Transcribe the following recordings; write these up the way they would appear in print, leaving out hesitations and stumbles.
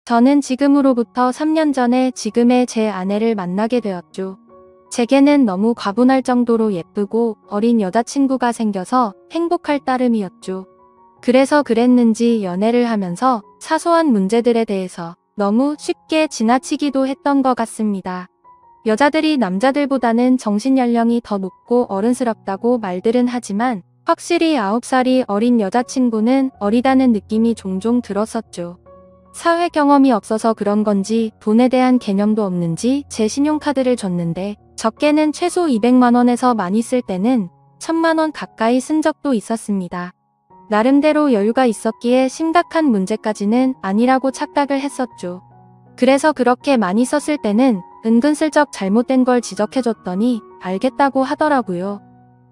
저는 지금으로부터 3년 전에 지금의 제 아내를 만나게 되었죠. 제게는 너무 과분할 정도로 예쁘고 어린 여자친구가 생겨서 행복할 따름이었죠. 그래서 그랬는지 연애를 하면서 사소한 문제들에 대해서 너무 쉽게 지나치기도 했던 것 같습니다. 여자들이 남자들보다는 정신연령이 더 높고 어른스럽다고 말들은 하지만 확실히 9살이 어린 여자친구는 어리다는 느낌이 종종 들었었죠. 사회 경험이 없어서 그런 건지 돈에 대한 개념도 없는지 제 신용카드를 줬는데 적게는 최소 200만 원에서 많이 쓸 때는 1000만 원 가까이 쓴 적도 있었습니다. 나름대로 여유가 있었기에 심각한 문제까지는 아니라고 착각을 했었죠. 그래서 그렇게 많이 썼을 때는 은근슬쩍 잘못된 걸 지적해줬더니 알겠다고 하더라고요.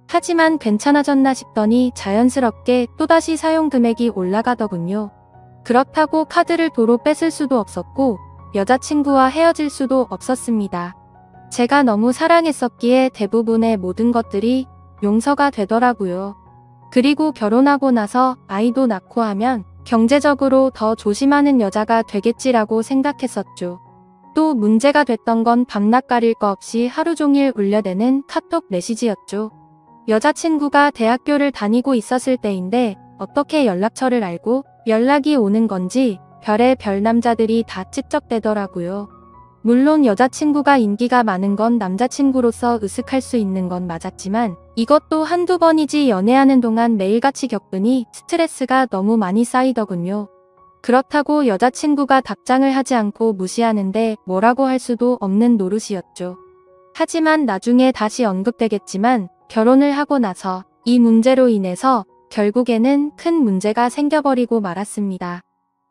하지만 괜찮아졌나 싶더니 자연스럽게 또다시 사용 금액이 올라가더군요. 그렇다고 카드를 도로 뺏을 수도 없었고 여자친구와 헤어질 수도 없었습니다. 제가 너무 사랑했었기에 대부분의 모든 것들이 용서가 되더라고요. 그리고 결혼하고 나서 아이도 낳고 하면 경제적으로 더 조심하는 여자가 되겠지라고 생각했었죠. 또 문제가 됐던 건 밤낮 가릴 거 없이 하루 종일 울려대는 카톡 메시지였죠. 여자친구가 대학교를 다니고 있었을 때인데 어떻게 연락처를 알고 연락이 오는 건지 별의 별 남자들이 다 찝쩍대더라고요. 물론 여자친구가 인기가 많은 건 남자친구로서 으슥할 수 있는 건 맞았지만 이것도 한두 번이지 연애하는 동안 매일같이 겪으니 스트레스가 너무 많이 쌓이더군요. 그렇다고 여자친구가 답장을 하지 않고 무시하는데 뭐라고 할 수도 없는 노릇이었죠. 하지만 나중에 다시 언급되겠지만 결혼을 하고 나서 이 문제로 인해서 결국에는 큰 문제가 생겨버리고 말았습니다.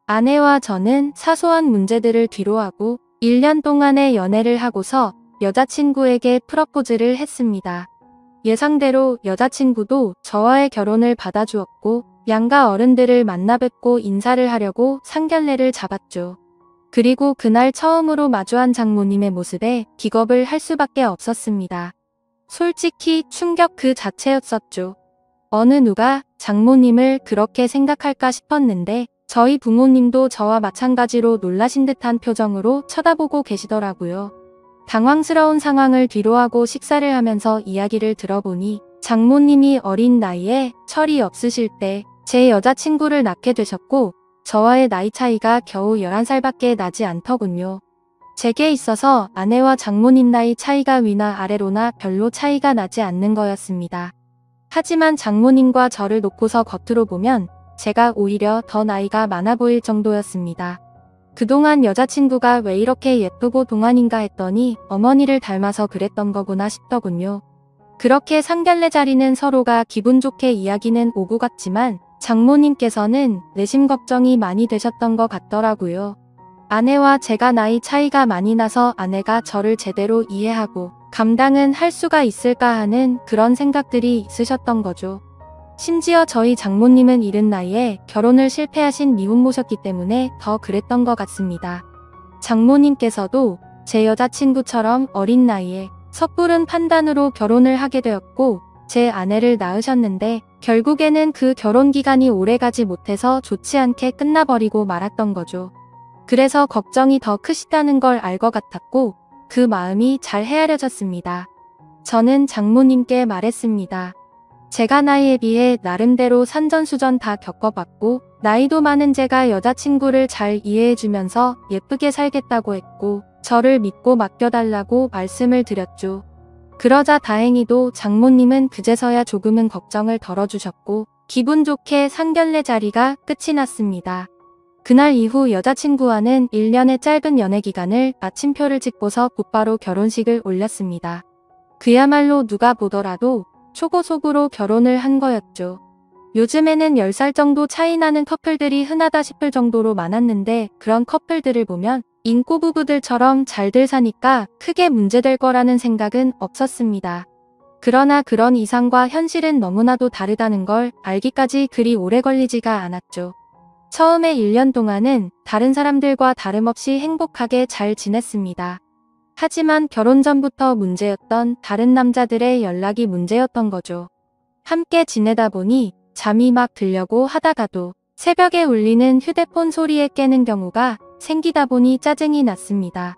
아내와 저는 사소한 문제들을 뒤로하고 1년 동안의 연애를 하고서 여자친구에게 프러포즈를 했습니다. 예상대로 여자친구도 저와의 결혼을 받아주었고 양가 어른들을 만나 뵙고 인사를 하려고 상견례를 잡았죠. 그리고 그날 처음으로 마주한 장모님의 모습에 기겁을 할 수밖에 없었습니다. 솔직히 충격 그 자체였었죠. 어느 누가 장모님을 그렇게 생각할까 싶었는데 저희 부모님도 저와 마찬가지로 놀라신 듯한 표정으로 쳐다보고 계시더라고요. 당황스러운 상황을 뒤로하고 식사를 하면서 이야기를 들어보니 장모님이 어린 나이에 철이 없으실 때 제 여자친구를 낳게 되셨고 저와의 나이 차이가 겨우 11살밖에 나지 않더군요. 제게 있어서 아내와 장모님 나이 차이가 위나 아래로나 별로 차이가 나지 않는 거였습니다. 하지만 장모님과 저를 놓고서 겉으로 보면 제가 오히려 더 나이가 많아 보일 정도였습니다. 그동안 여자친구가 왜 이렇게 예쁘고 동안인가 했더니 어머니를 닮아서 그랬던 거구나 싶더군요. 그렇게 상견례 자리는 서로가 기분 좋게 이야기는 오고 갔지만 장모님께서는 내심 걱정이 많이 되셨던 것 같더라고요. 아내와 제가 나이 차이가 많이 나서 아내가 저를 제대로 이해하고 감당은 할 수가 있을까 하는 그런 생각들이 있으셨던 거죠. 심지어 저희 장모님은 이른 나이에 결혼을 실패하신 미혼모셨기 때문에 더 그랬던 것 같습니다. 장모님께서도 제 여자친구처럼 어린 나이에 섣부른 판단으로 결혼을 하게 되었고 제 아내를 낳으셨는데 결국에는 그 결혼 기간이 오래가지 못해서 좋지 않게 끝나버리고 말았던 거죠. 그래서 걱정이 더 크시다는 걸 알 것 같았고 그 마음이 잘 헤아려졌습니다. 저는 장모님께 말했습니다. 제가 나이에 비해 나름대로 산전수전 다 겪어봤고 나이도 많은 제가 여자친구를 잘 이해해주면서 예쁘게 살겠다고 했고 저를 믿고 맡겨달라고 말씀을 드렸죠. 그러자 다행히도 장모님은 그제서야 조금은 걱정을 덜어주셨고 기분 좋게 상견례 자리가 끝이 났습니다. 그날 이후 여자친구와는 1년의 짧은 연애 기간을 마침표를 찍고서 곧바로 결혼식을 올렸습니다. 그야말로 누가 보더라도 초고속으로 결혼을 한 거였죠. 요즘에는 10살 정도 차이 나는 커플들이 흔하다 싶을 정도로 많았는데 그런 커플들을 보면 인꼬 부부들처럼 잘들 사니까 크게 문제될 거라는 생각은 없었습니다. 그러나 그런 이상과 현실은 너무나도 다르다는 걸 알기까지 그리 오래 걸리지가 않았죠. 처음에 1년 동안은 다른 사람들과 다름없이 행복하게 잘 지냈습니다. 하지만 결혼 전부터 문제였던 다른 남자들의 연락이 문제였던 거죠. 함께 지내다 보니 잠이 막 들려고 하다가도 새벽에 울리는 휴대폰 소리에 깨는 경우가 생기다 보니 짜증이 났습니다.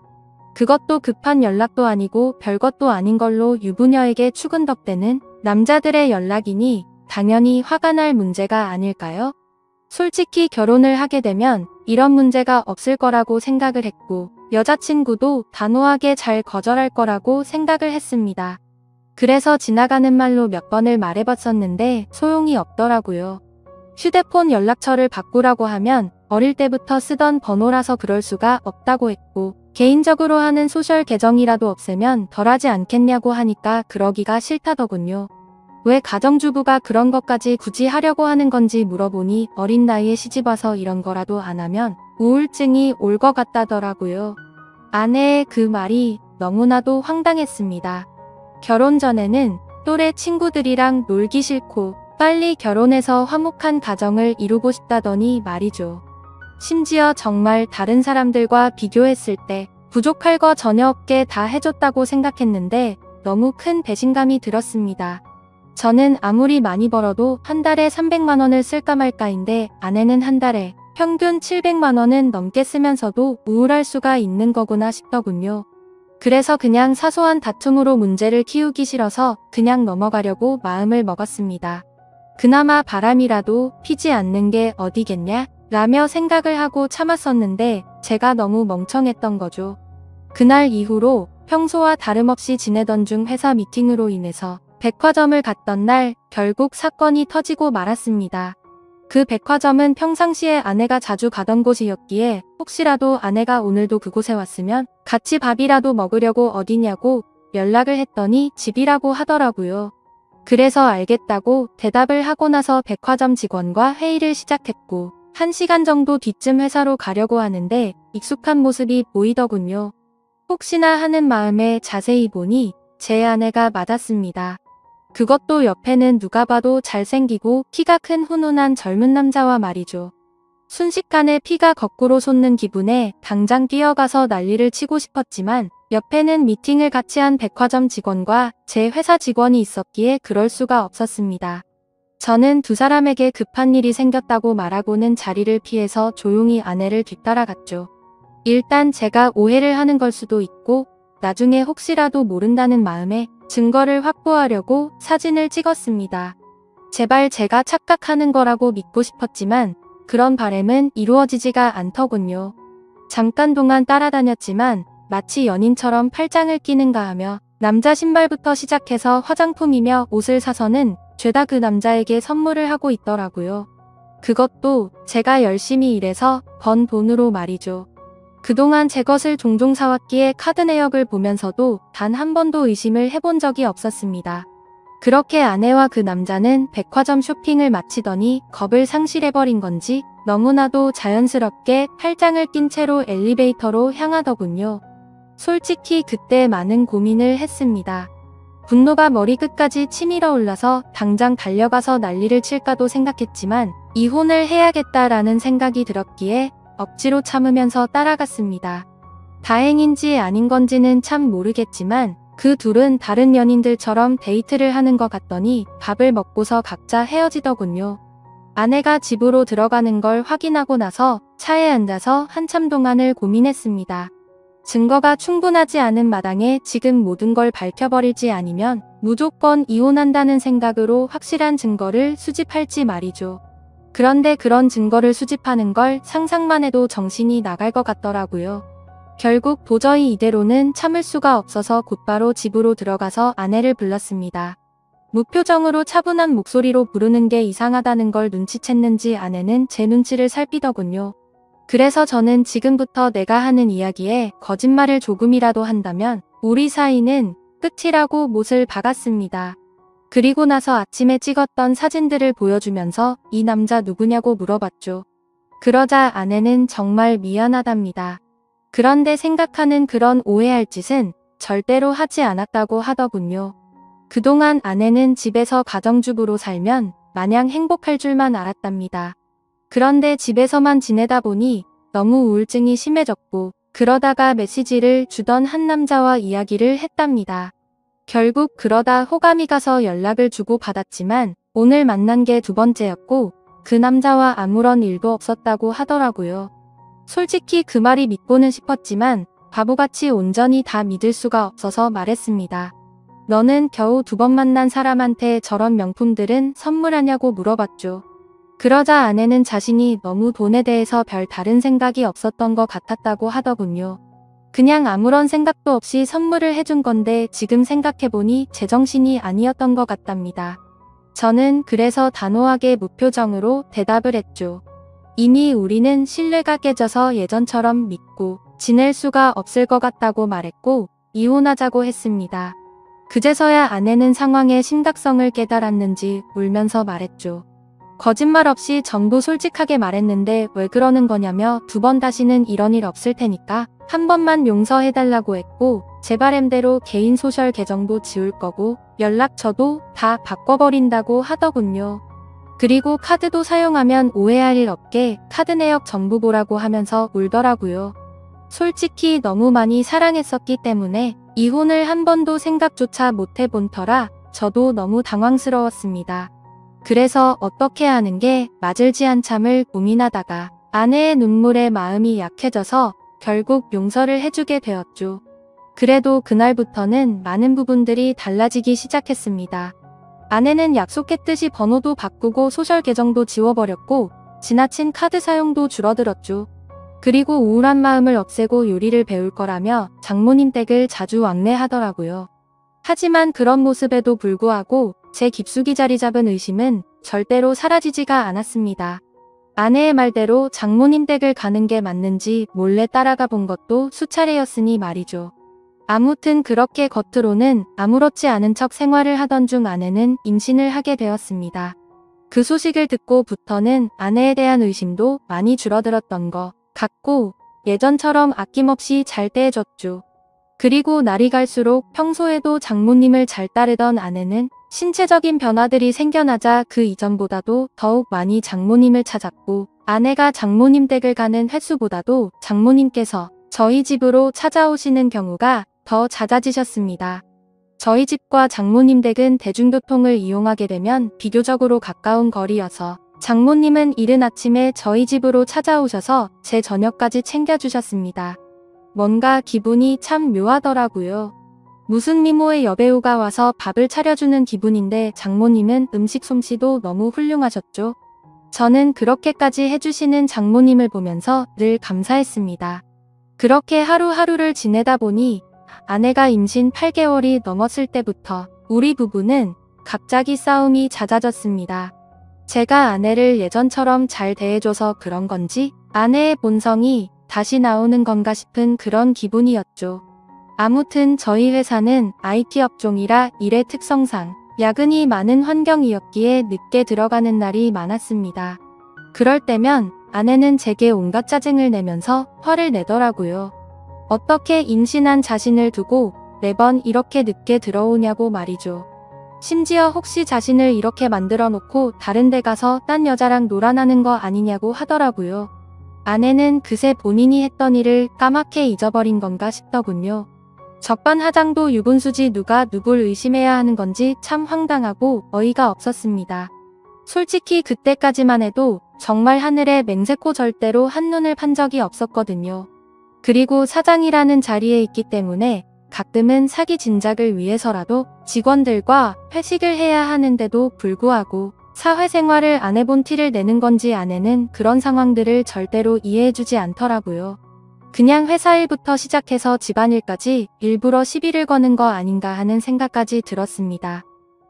그것도 급한 연락도 아니고 별것도 아닌 걸로 유부녀에게 추근덕대는 남자들의 연락이니 당연히 화가 날 문제가 아닐까요? 솔직히 결혼을 하게 되면 이런 문제가 없을 거라고 생각을 했고 여자친구도 단호하게 잘 거절할 거라고 생각을 했습니다. 그래서 지나가는 말로 몇 번을 말해봤었는데 소용이 없더라고요. 휴대폰 연락처를 바꾸라고 하면 어릴 때부터 쓰던 번호라서 그럴 수가 없다고 했고 개인적으로 하는 소셜 계정이라도 없애면 덜하지 않겠냐고 하니까 그러기가 싫다더군요. 왜 가정주부가 그런 것까지 굳이 하려고 하는 건지 물어보니 어린 나이에 시집와서 이런 거라도 안 하면 우울증이 올 것 같다더라고요. 아내의 그 말이 너무나도 황당했습니다. 결혼 전에는 또래 친구들이랑 놀기 싫고 빨리 결혼해서 화목한 가정을 이루고 싶다더니 말이죠. 심지어 정말 다른 사람들과 비교했을 때 부족할 거 전혀 없게 다 해줬다고 생각했는데 너무 큰 배신감이 들었습니다. 저는 아무리 많이 벌어도 한 달에 300만 원을 쓸까 말까인데 아내는 한 달에 평균 700만 원은 넘게 쓰면서도 우울할 수가 있는 거구나 싶더군요. 그래서 그냥 사소한 다툼으로 문제를 키우기 싫어서 그냥 넘어가려고 마음을 먹었습니다. 그나마 바람이라도 피지 않는 게 어디겠냐? 라며 생각을 하고 참았었는데 제가 너무 멍청했던 거죠. 그날 이후로 평소와 다름없이 지내던 중 회사 미팅으로 인해서 백화점을 갔던 날 결국 사건이 터지고 말았습니다. 그 백화점은 평상시에 아내가 자주 가던 곳이었기에 혹시라도 아내가 오늘도 그곳에 왔으면 같이 밥이라도 먹으려고 어디냐고 연락을 했더니 집이라고 하더라고요. 그래서 알겠다고 대답을 하고 나서 백화점 직원과 회의를 시작했고 1시간 정도 뒤쯤 회사로 가려고 하는데 익숙한 모습이 보이더군요. 혹시나 하는 마음에 자세히 보니 제 아내가 맞았습니다. 그것도 옆에는 누가 봐도 잘생기고 키가 큰 훈훈한 젊은 남자와 말이죠. 순식간에 피가 거꾸로 솟는 기분에 당장 뛰어가서 난리를 치고 싶었지만 옆에는 미팅을 같이 한 백화점 직원과 제 회사 직원이 있었기에 그럴 수가 없었습니다. 저는 두 사람에게 급한 일이 생겼다고 말하고는 자리를 피해서 조용히 아내를 뒤따라갔죠. 일단 제가 오해를 하는 걸 수도 있고 나중에 혹시라도 모른다는 마음에 증거를 확보하려고 사진을 찍었습니다. 제발 제가 착각하는 거라고 믿고 싶었지만 그런 바람은 이루어지지가 않더군요. 잠깐 동안 따라다녔지만 마치 연인처럼 팔짱을 끼는가 하며 남자 신발부터 시작해서 화장품이며 옷을 사서는 죄다 그 남자에게 선물을 하고 있더라고요. 그것도 제가 열심히 일해서 번 돈으로 말이죠. 그동안 제 것을 종종 사왔기에 카드 내역을 보면서도 단 한 번도 의심을 해본 적이 없었습니다. 그렇게 아내와 그 남자는 백화점 쇼핑을 마치더니 겁을 상실해버린 건지 너무나도 자연스럽게 팔짱을 낀 채로 엘리베이터로 향하더군요. 솔직히 그때 많은 고민을 했습니다. 분노가 머리끝까지 치밀어 올라서 당장 달려가서 난리를 칠까도 생각했지만 이혼을 해야겠다라는 생각이 들었기에 억지로 참으면서 따라갔습니다. 다행인지 아닌 건지는 참 모르겠지만 그 둘은 다른 연인들처럼 데이트를 하는 것 같더니 밥을 먹고서 각자 헤어지더군요. 아내가 집으로 들어가는 걸 확인하고 나서 차에 앉아서 한참 동안을 고민했습니다. 증거가 충분하지 않은 마당에 지금 모든 걸 밝혀버릴지 아니면 무조건 이혼한다는 생각으로 확실한 증거를 수집할지 말이죠. 그런데 그런 증거를 수집하는 걸 상상만 해도 정신이 나갈 것 같더라고요. 결국 도저히 이대로는 참을 수가 없어서 곧바로 집으로 들어가서 아내를 불렀습니다. 무표정으로 차분한 목소리로 부르는 게 이상하다는 걸 눈치챘는지 아내는 제 눈치를 살피더군요. 그래서 저는 지금부터 내가 하는 이야기에 거짓말을 조금이라도 한다면 우리 사이는 끝이라고 못을 박았습니다. 그리고 나서 아침에 찍었던 사진들을 보여주면서 이 남자 누구냐고 물어봤죠. 그러자 아내는 정말 미안하답니다. 그런데 생각하는 그런 오해할 짓은 절대로 하지 않았다고 하더군요. 그동안 아내는 집에서 가정주부로 살면 마냥 행복할 줄만 알았답니다. 그런데 집에서만 지내다 보니 너무 우울증이 심해졌고 그러다가 메시지를 주던 한 남자와 이야기를 했답니다. 결국 그러다 호감이 가서 연락을 주고 받았지만 오늘 만난 게 두 번째였고 그 남자와 아무런 일도 없었다고 하더라고요. 솔직히 그 말이 믿고는 싶었지만 바보같이 온전히 다 믿을 수가 없어서 말했습니다. 너는 겨우 2번 만난 사람한테 저런 명품들은 선물하냐고 물어봤죠. 그러자 아내는 자신이 너무 돈에 대해서 별 다른 생각이 없었던 것 같았다고 하더군요. 그냥 아무런 생각도 없이 선물을 해준 건데 지금 생각해보니 제정신이 아니었던 것 같답니다. 저는 그래서 단호하게 무표정으로 대답을 했죠. 이미 우리는 신뢰가 깨져서 예전처럼 믿고 지낼 수가 없을 것 같다고 말했고 이혼하자고 했습니다. 그제서야 아내는 상황의 심각성을 깨달았는지 울면서 말했죠. 거짓말 없이 전부 솔직하게 말했는데 왜 그러는 거냐며 2번 다시는 이런 일 없을 테니까 한 번만 용서해달라고 했고 제 바램대로 개인 소셜 계정도 지울 거고 연락처도 다 바꿔버린다고 하더군요. 그리고 카드도 사용하면 오해할 일 없게 카드 내역 전부 보라고 하면서 울더라고요. 솔직히 너무 많이 사랑했었기 때문에 이혼을 한 번도 생각조차 못 해본 터라 저도 너무 당황스러웠습니다. 그래서 어떻게 하는 게 맞을지 한참을 고민하다가 아내의 눈물에 마음이 약해져서 결국 용서를 해주게 되었죠. 그래도 그날부터는 많은 부분들이 달라지기 시작했습니다. 아내는 약속했듯이 번호도 바꾸고 소셜 계정도 지워버렸고 지나친 카드 사용도 줄어들었죠. 그리고 우울한 마음을 없애고 요리를 배울 거라며 장모님 댁을 자주 왕래하더라고요. 하지만 그런 모습에도 불구하고 제 깊숙이 자리 잡은 의심은 절대로 사라지지가 않았습니다. 아내의 말대로 장모님 댁을 가는 게 맞는지 몰래 따라가 본 것도 수차례였으니 말이죠. 아무튼 그렇게 겉으로는 아무렇지 않은 척 생활을 하던 중 아내는 임신을 하게 되었습니다. 그 소식을 듣고부터는 아내에 대한 의심도 많이 줄어들었던 것 같고 예전처럼 아낌없이 잘 대해줬죠. 그리고 날이 갈수록 평소에도 장모님을 잘 따르던 아내는 신체적인 변화들이 생겨나자 그 이전보다도 더욱 많이 장모님을 찾았고 아내가 장모님 댁을 가는 횟수보다도 장모님께서 저희 집으로 찾아오시는 경우가 더 잦아지셨습니다. 저희 집과 장모님 댁은 대중교통을 이용하게 되면 비교적으로 가까운 거리여서 장모님은 이른 아침에 저희 집으로 찾아오셔서 제 저녁까지 챙겨주셨습니다. 뭔가 기분이 참 묘하더라고요. 무슨 미모의 여배우가 와서 밥을 차려주는 기분인데 장모님은 음식 솜씨도 너무 훌륭하셨죠. 저는 그렇게까지 해주시는 장모님을 보면서 늘 감사했습니다. 그렇게 하루하루를 지내다 보니 아내가 임신 8개월이 넘었을 때부터 우리 부부는 갑자기 싸움이 잦아졌습니다. 제가 아내를 예전처럼 잘 대해줘서 그런 건지 아내의 본성이 다시 나오는 건가 싶은 그런 기분이었죠. 아무튼 저희 회사는 IT 업종이라 일의 특성상 야근이 많은 환경이었기에 늦게 들어가는 날이 많았습니다. 그럴 때면 아내는 제게 온갖 짜증을 내면서 화를 내더라고요. 어떻게 임신한 자신을 두고 매번 이렇게 늦게 들어오냐고 말이죠. 심지어 혹시 자신을 이렇게 만들어 놓고 다른 데 가서 딴 여자랑 놀아나는 거 아니냐고 하더라고요. 아내는 그새 본인이 했던 일을 까맣게 잊어버린 건가 싶더군요. 적반하장도 유분수지 누가 누굴 의심해야 하는 건지 참 황당하고 어이가 없었습니다. 솔직히 그때까지만 해도 정말 하늘에 맹세코 절대로 한눈을 판 적이 없었거든요. 그리고 사장이라는 자리에 있기 때문에 가끔은 사기 진작을 위해서라도 직원들과 회식을 해야 하는데도 불구하고 사회생활을 안 해본 티를 내는 건지 아내는 그런 상황들을 절대로 이해해주지 않더라고요. 그냥 회사 일부터 시작해서 집안일까지 일부러 시비를 거는 거 아닌가 하는 생각까지 들었습니다.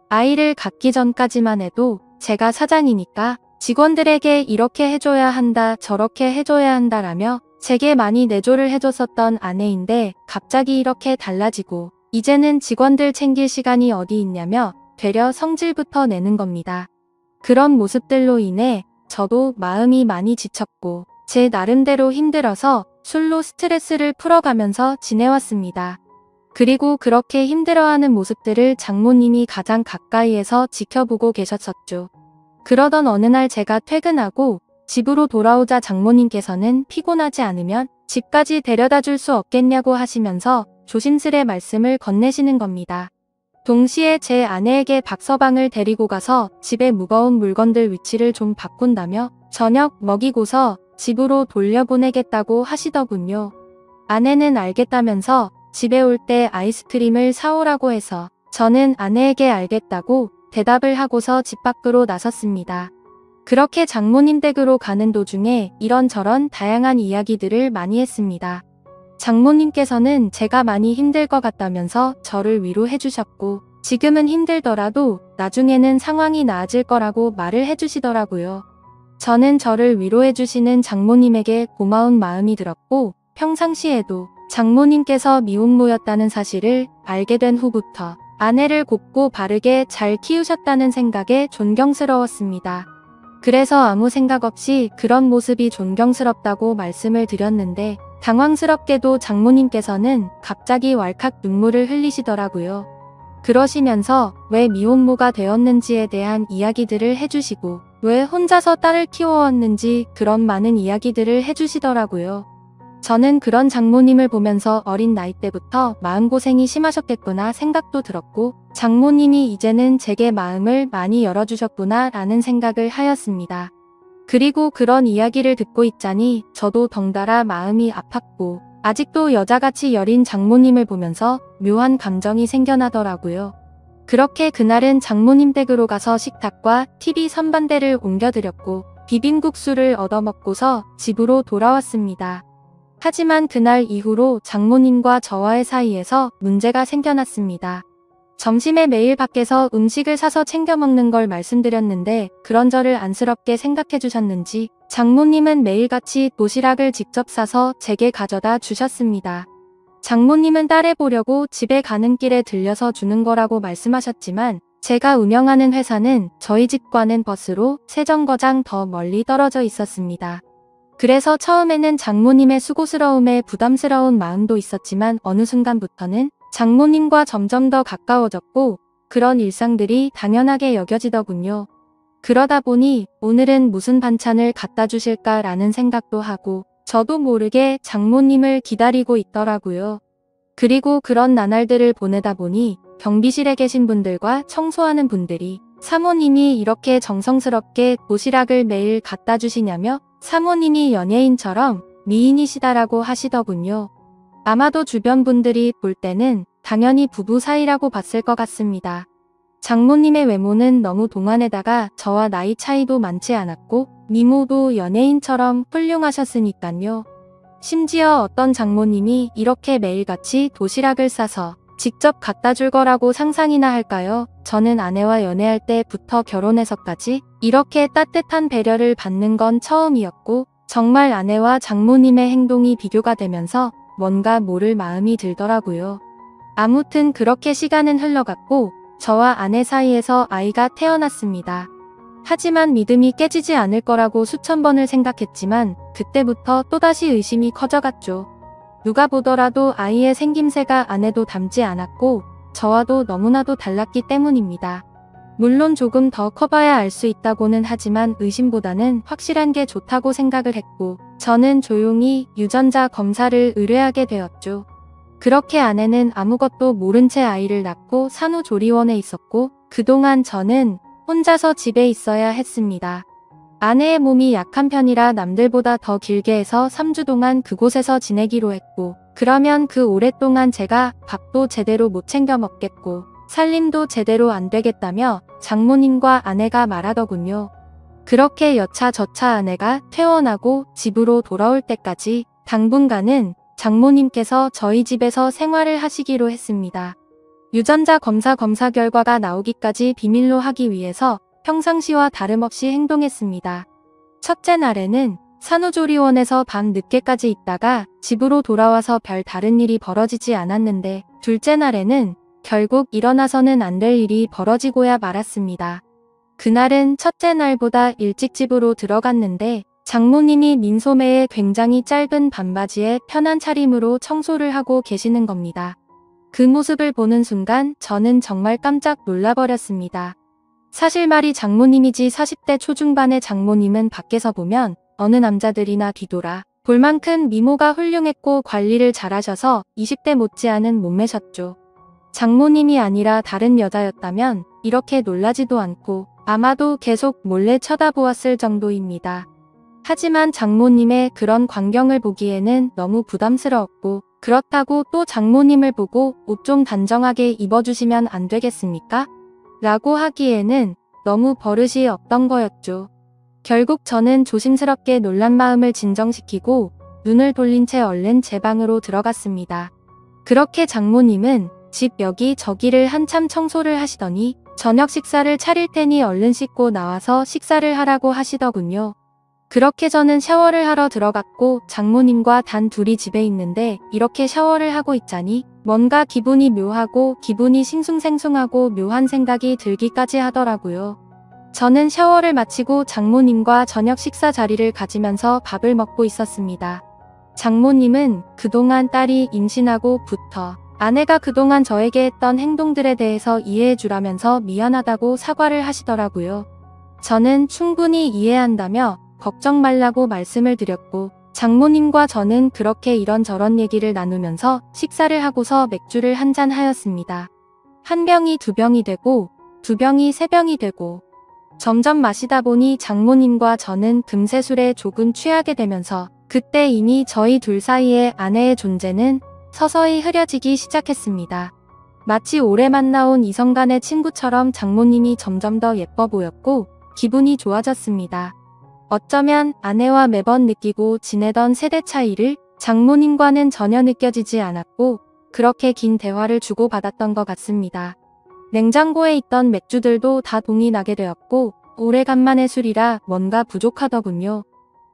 아이를 갖기 전까지만 해도 제가 사장이니까 직원들에게 이렇게 해줘야 한다 저렇게 해줘야 한다라며 제게 많이 내조를 해줬었던 아내인데 갑자기 이렇게 달라지고 이제는 직원들 챙길 시간이 어디 있냐며 되려 성질부터 내는 겁니다. 그런 모습들로 인해 저도 마음이 많이 지쳤고 제 나름대로 힘들어서 술로 스트레스를 풀어가면서 지내왔습니다. 그리고 그렇게 힘들어하는 모습들을 장모님이 가장 가까이에서 지켜보고 계셨었죠. 그러던 어느 날 제가 퇴근하고 집으로 돌아오자 장모님께서는 피곤하지 않으면 집까지 데려다 줄 수 없겠냐고 하시면서 조심스레 말씀을 건네시는 겁니다. 동시에 제 아내에게 박서방을 데리고 가서 집에 무거운 물건들 위치를 좀 바꾼다며 저녁 먹이고서 집으로 돌려보내겠다고 하시더군요. 아내는 알겠다면서 집에 올 때 아이스크림을 사오라고 해서 저는 아내에게 알겠다고 대답을 하고서 집 밖으로 나섰습니다. 그렇게 장모님 댁으로 가는 도중에 이런저런 다양한 이야기들을 많이 했습니다. 장모님께서는 제가 많이 힘들 것 같다면서 저를 위로해 주셨고, 지금은 힘들더라도 나중에는 상황이 나아질 거라고 말을 해주시더라고요. 저는 저를 위로해 주시는 장모님에게 고마운 마음이 들었고, 평상시에도 장모님께서 미혼모였다는 사실을 알게 된 후부터 아내를 곱고 바르게 잘 키우셨다는 생각에 존경스러웠습니다. 그래서 아무 생각 없이 그런 모습이 존경스럽다고 말씀을 드렸는데, 당황스럽게도 장모님께서는 갑자기 왈칵 눈물을 흘리시더라고요. 그러시면서 왜 미혼모가 되었는지에 대한 이야기들을 해주시고, 왜 혼자서 딸을 키워왔는지 그런 많은 이야기들을 해주시더라고요. 저는 그런 장모님을 보면서 어린 나이 때부터 마음고생이 심하셨겠구나 생각도 들었고, 장모님이 이제는 제게 마음을 많이 열어주셨구나 라는 생각을 하였습니다. 그리고 그런 이야기를 듣고 있자니 저도 덩달아 마음이 아팠고, 아직도 여자같이 여린 장모님을 보면서 묘한 감정이 생겨나더라고요. 그렇게 그날은 장모님 댁으로 가서 식탁과 TV 선반대를 옮겨드렸고, 비빔국수를 얻어먹고서 집으로 돌아왔습니다. 하지만 그날 이후로 장모님과 저와의 사이에서 문제가 생겨났습니다. 점심에 매일 밖에서 음식을 사서 챙겨 먹는 걸 말씀드렸는데, 그런 저를 안쓰럽게 생각해 주셨는지 장모님은 매일같이 도시락을 직접 싸서 제게 가져다 주셨습니다. 장모님은 딸을 보려고 집에 가는 길에 들려서 주는 거라고 말씀하셨지만, 제가 운영하는 회사는 저희 집과는 버스로 3정거장 더 멀리 떨어져 있었습니다. 그래서 처음에는 장모님의 수고스러움에 부담스러운 마음도 있었지만, 어느 순간부터는 장모님과 점점 더 가까워졌고, 그런 일상들이 당연하게 여겨지더군요. 그러다 보니 오늘은 무슨 반찬을 갖다 주실까라는 생각도 하고, 저도 모르게 장모님을 기다리고 있더라고요. 그리고 그런 나날들을 보내다 보니 경비실에 계신 분들과 청소하는 분들이 사모님이 이렇게 정성스럽게 도시락을 매일 갖다 주시냐며 사모님이 연예인처럼 미인이시다라고 하시더군요. 아마도 주변 분들이 볼 때는 당연히 부부 사이라고 봤을 것 같습니다. 장모님의 외모는 너무 동안에다가 저와 나이 차이도 많지 않았고, 미모도 연예인처럼 훌륭하셨으니깐요. 심지어 어떤 장모님이 이렇게 매일같이 도시락을 싸서 직접 갖다 줄 거라고 상상이나 할까요? 저는 아내와 연애할 때부터 결혼해서까지 이렇게 따뜻한 배려를 받는 건 처음이었고, 정말 아내와 장모님의 행동이 비교가 되면서 뭔가 모를 마음이 들더라고요. 아무튼 그렇게 시간은 흘러갔고, 저와 아내 사이에서 아이가 태어났습니다. 하지만 믿음이 깨지지 않을 거라고 수천 번을 생각했지만, 그때부터 또다시 의심이 커져갔죠. 누가 보더라도 아이의 생김새가 아내도 닮지 않았고, 저와도 너무나도 달랐기 때문입니다. 물론 조금 더 커봐야 알 수 있다고는 하지만 의심보다는 확실한 게 좋다고 생각을 했고, 저는 조용히 유전자 검사를 의뢰하게 되었죠. 그렇게 아내는 아무것도 모른 채 아이를 낳고 산후조리원에 있었고, 그동안 저는 혼자서 집에 있어야 했습니다. 아내의 몸이 약한 편이라 남들보다 더 길게 해서 3주 동안 그곳에서 지내기로 했고, 그러면 그 오랫동안 제가 밥도 제대로 못 챙겨 먹겠고 살림도 제대로 안 되겠다며 장모님과 아내가 말하더군요. 그렇게 여차저차 아내가 퇴원하고 집으로 돌아올 때까지 당분간은 장모님께서 저희 집에서 생활을 하시기로 했습니다. 유전자 검사 결과가 나오기까지 비밀로 하기 위해서 평상시와 다름없이 행동했습니다. 첫째 날에는 산후조리원에서 밤 늦게까지 있다가 집으로 돌아와서 별 다른 일이 벌어지지 않았는데, 둘째 날에는 결국 일어나서는 안 될 일이 벌어지고야 말았습니다. 그날은 첫째 날보다 일찍 집으로 들어갔는데, 장모님이 민소매에 굉장히 짧은 반바지에 편한 차림으로 청소를 하고 계시는 겁니다. 그 모습을 보는 순간 저는 정말 깜짝 놀라버렸습니다. 사실 말이 장모님이지 40대 초중반의 장모님은 밖에서 보면 어느 남자들이나 뒤돌아 볼 만큼 미모가 훌륭했고 관리를 잘하셔서 20대 못지않은 몸매셨죠. 장모님이 아니라 다른 여자였다면 이렇게 놀라지도 않고 아마도 계속 몰래 쳐다보았을 정도입니다. 하지만 장모님의 그런 광경을 보기에는 너무 부담스러웠고, 그렇다고 또 장모님을 보고 옷 좀 단정하게 입어주시면 안 되겠습니까? 라고 하기에는 너무 버릇이 없던 거였죠. 결국 저는 조심스럽게 놀란 마음을 진정시키고 눈을 돌린 채 얼른 제 방으로 들어갔습니다. 그렇게 장모님은 집 여기저기를 한참 청소를 하시더니 저녁 식사를 차릴 테니 얼른 씻고 나와서 식사를 하라고 하시더군요. 그렇게 저는 샤워를 하러 들어갔고 장모님과 단 둘이 집에 있는데 이렇게 샤워를 하고 있자니 뭔가 기분이 묘하고 기분이 싱숭생숭하고 묘한 생각이 들기까지 하더라고요. 저는 샤워를 마치고 장모님과 저녁 식사 자리를 가지면서 밥을 먹고 있었습니다. 장모님은 그동안 딸이 임신하고부터 아내가 그동안 저에게 했던 행동들에 대해서 이해해 주라면서 미안하다고 사과를 하시더라고요. 저는 충분히 이해한다며 걱정 말라고 말씀을 드렸고 장모님과 저는 그렇게 이런저런 얘기를 나누면서 식사를 하고서 맥주를 한잔 하였습니다. 한 병이 두 병이 되고 두 병이 세 병이 되고 점점 마시다 보니 장모님과 저는 금세 술에 조금 취하게 되면서 그때 이미 저희 둘 사이의 아내의 존재는 서서히 흐려지기 시작했습니다. 마치 오래 만나온 이성 간의 친구처럼 장모님이 점점 더 예뻐 보였고 기분이 좋아졌습니다. 어쩌면 아내와 매번 느끼고 지내던 세대 차이를 장모님과는 전혀 느껴지지 않았고 그렇게 긴 대화를 주고받았던 것 같습니다. 냉장고에 있던 맥주들도 다 동이 나게 되었고 오래간만에 술이라 뭔가 부족하더군요.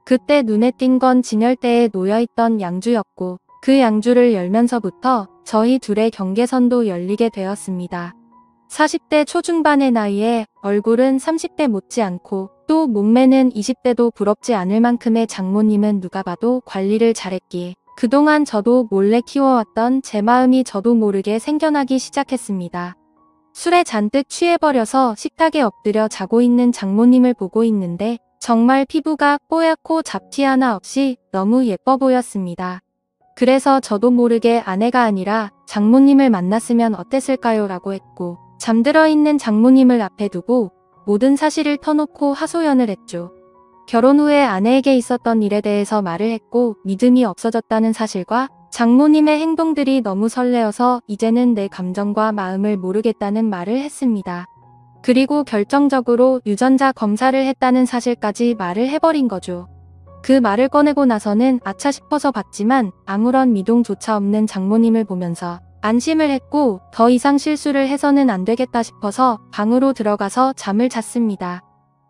그때 눈에 띈 건 진열대에 놓여있던 양주였고 그 양주를 열면서부터 저희 둘의 경계선도 열리게 되었습니다. 40대 초중반의 나이에 얼굴은 30대 못지않고 또 몸매는 20대도 부럽지 않을 만큼의 장모님은 누가 봐도 관리를 잘했기에 그동안 저도 몰래 키워왔던 제 마음이 저도 모르게 생겨나기 시작했습니다. 술에 잔뜩 취해버려서 식탁에 엎드려 자고 있는 장모님을 보고 있는데 정말 피부가 뽀얗고 잡티 하나 없이 너무 예뻐 보였습니다. 그래서 저도 모르게 아내가 아니라 장모님을 만났으면 어땠을까요? 라고 했고 잠들어 있는 장모님을 앞에 두고 모든 사실을 터놓고 하소연을 했죠. 결혼 후에 아내에게 있었던 일에 대해서 말을 했고 믿음이 없어졌다는 사실과 장모님의 행동들이 너무 설레어서 이제는 내 감정과 마음을 모르겠다는 말을 했습니다. 그리고 결정적으로 유전자 검사를 했다는 사실까지 말을 해버린 거죠. 그 말을 꺼내고 나서는 아차 싶어서 봤지만 아무런 미동조차 없는 장모님을 보면서 안심을 했고 더 이상 실수를 해서는 안 되겠다 싶어서 방으로 들어가서 잠을 잤습니다.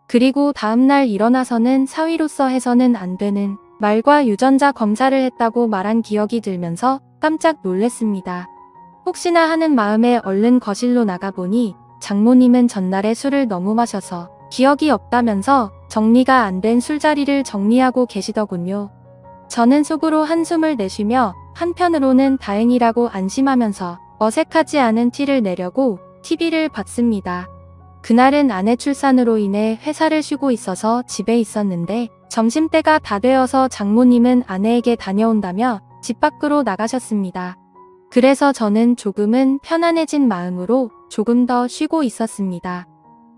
그리고 다음날 일어나서는 사위로서 해서는 안 되는 말과 유전자 검사를 했다고 말한 기억이 들면서 깜짝 놀랐습니다. 혹시나 하는 마음에 얼른 거실로 나가보니 장모님은 전날에 술을 너무 마셔서 기억이 없다면서 정리가 안 된 술자리를 정리하고 계시더군요. 저는 속으로 한숨을 내쉬며 한편으로는 다행이라고 안심하면서 어색하지 않은 티를 내려고 TV를 봤습니다. 그날은 아내 출산으로 인해 회사를 쉬고 있어서 집에 있었는데 점심때가 다 되어서 장모님은 아내에게 다녀온다며 집 밖으로 나가셨습니다. 그래서 저는 조금은 편안해진 마음으로 조금 더 쉬고 있었습니다.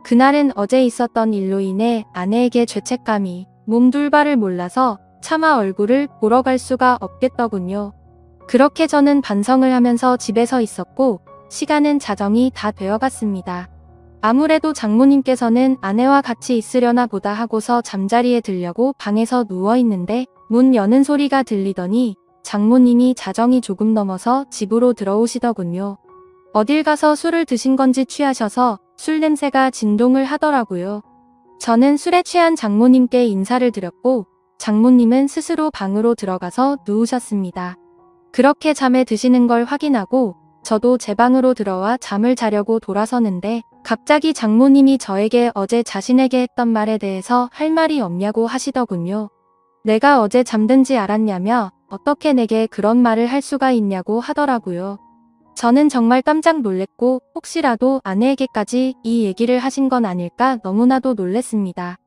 그날은 어제 있었던 일로 인해 아내에게 죄책감이 몸둘 바를 몰라서 차마 얼굴을 보러 갈 수가 없겠더군요. 그렇게 저는 반성을 하면서 집에서 있었고 시간은 자정이 다 되어갔습니다. 아무래도 장모님께서는 아내와 같이 있으려나 보다 하고서 잠자리에 들려고 방에서 누워있는데 문 여는 소리가 들리더니 장모님이 자정이 조금 넘어서 집으로 들어오시더군요. 어딜 가서 술을 드신 건지 취하셔서 술 냄새가 진동을 하더라고요. 저는 술에 취한 장모님께 인사를 드렸고 장모님은 스스로 방으로 들어가서 누우셨습니다. 그렇게 잠에 드시는 걸 확인하고 저도 제 방으로 들어와 잠을 자려고 돌아서는데 갑자기 장모님이 저에게 어제 자신에게 했던 말에 대해서 할 말이 없냐고 하시더군요. 내가 어제 잠든지 알았냐며 어떻게 내게 그런 말을 할 수가 있냐고 하더라고요. 저는 정말 깜짝 놀랬고 혹시라도 아내에게까지 이 얘기를 하신 건 아닐까 너무나도 놀랬습니다.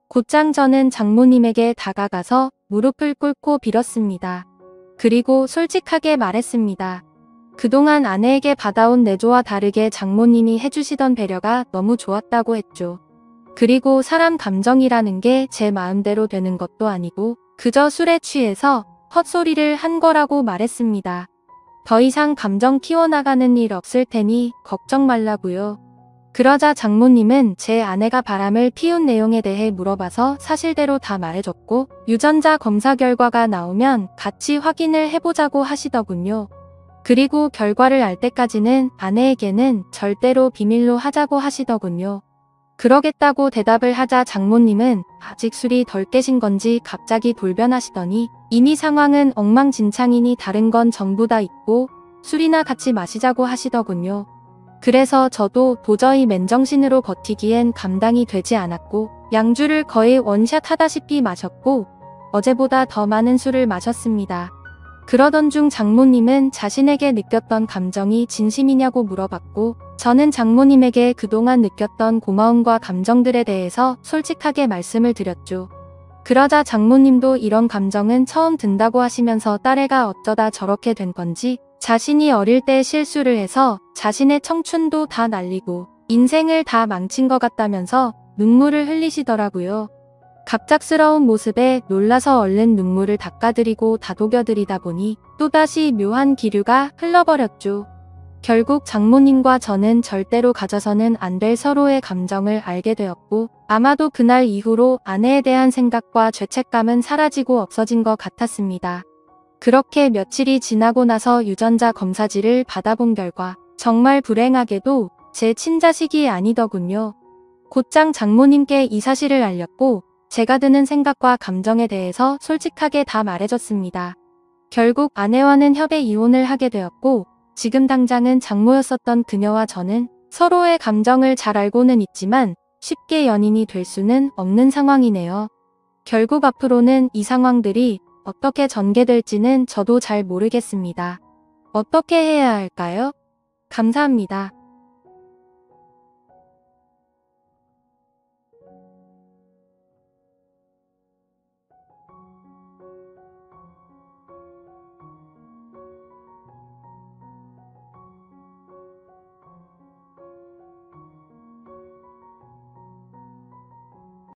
곧장 저는 장모님에게 다가가서 무릎을 꿇고 빌었습니다. 그리고 솔직하게 말했습니다. 그동안 아내에게 받아온 내조와 다르게 장모님이 해주시던 배려가 너무 좋았다고 했죠. 그리고 사람 감정이라는 게 제 마음대로 되는 것도 아니고 그저 술에 취해서 헛소리를 한 거라고 말했습니다. 더 이상 감정 키워나가는 일 없을 테니 걱정 말라고요. 그러자 장모님은 제 아내가 바람을 피운 내용에 대해 물어봐서 사실대로 다 말해줬고 유전자 검사 결과가 나오면 같이 확인을 해보자고 하시더군요. 그리고 결과를 알 때까지는 아내에게는 절대로 비밀로 하자고 하시더군요. 그러겠다고 대답을 하자 장모님은 아직 술이 덜 깨신 건지 갑자기 돌변하시더니 이미 상황은 엉망진창이니 다른 건 전부 다 잊고 술이나 같이 마시자고 하시더군요. 그래서 저도 도저히 맨정신으로 버티기엔 감당이 되지 않았고 양주를 거의 원샷 하다시피 마셨고 어제보다 더 많은 술을 마셨습니다. 그러던 중 장모님은 자신에게 느꼈던 감정이 진심이냐고 물어봤고 저는 장모님에게 그동안 느꼈던 고마움과 감정들에 대해서 솔직하게 말씀을 드렸죠. 그러자 장모님도 이런 감정은 처음 든다고 하시면서 딸애가 어쩌다 저렇게 된 건지 자신이 어릴 때 실수를 해서 자신의 청춘도 다 날리고 인생을 다 망친 것 같다면서 눈물을 흘리시더라고요. 갑작스러운 모습에 놀라서 얼른 눈물을 닦아드리고 다독여드리다 보니 또다시 묘한 기류가 흘러버렸죠. 결국 장모님과 저는 절대로 가져서는 안 될 서로의 감정을 알게 되었고 아마도 그날 이후로 아내에 대한 생각과 죄책감은 사라지고 없어진 것 같았습니다. 그렇게 며칠이 지나고 나서 유전자 검사지를 받아본 결과 정말 불행하게도 제 친자식이 아니더군요. 곧장 장모님께 이 사실을 알렸고 제가 드는 생각과 감정에 대해서 솔직하게 다 말해줬습니다. 결국 아내와는 협의 이혼을 하게 되었고 지금 당장은 장모였었던 그녀와 저는 서로의 감정을 잘 알고는 있지만 쉽게 연인이 될 수는 없는 상황이네요. 결국 앞으로는 이 상황들이 어떻게 전개될지는 저도 잘 모르겠습니다. 어떻게 해야 할까요? 감사합니다.